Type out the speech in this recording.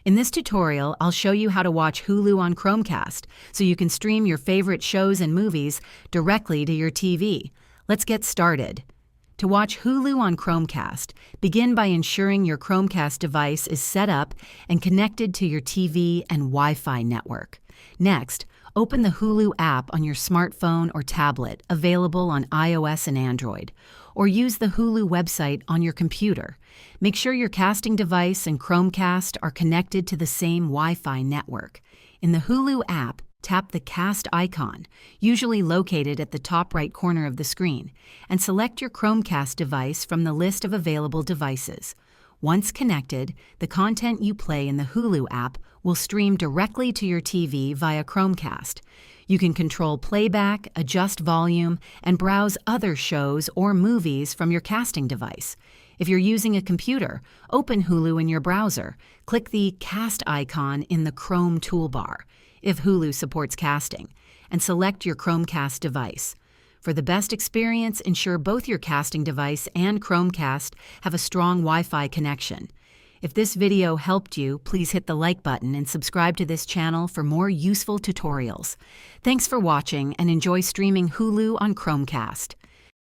In this tutorial, I'll show you how to watch Hulu on Chromecast so you can stream your favorite shows and movies directly to your TV. Let's get started. To watch Hulu on Chromecast, begin by ensuring your Chromecast device is set up and connected to your TV and Wi-Fi network. Next, open the Hulu app on your smartphone or tablet, available on iOS and Android, or use the Hulu website on your computer. Make sure your casting device and Chromecast are connected to the same Wi-Fi network. In the Hulu app, tap the cast icon, usually located at the top right corner of the screen, and select your Chromecast device from the list of available devices. Once connected, the content you play in the Hulu app will stream directly to your TV via Chromecast. You can control playback, adjust volume, and browse other shows or movies from your casting device. If you're using a computer, open Hulu in your browser. Click the Cast icon in the Chrome toolbar, if Hulu supports casting, and select your Chromecast device. For the best experience, ensure both your casting device and Chromecast have a strong Wi-Fi connection. If this video helped you, please hit the like button and subscribe to this channel for more useful tutorials. Thanks for watching and enjoy streaming Hulu on Chromecast.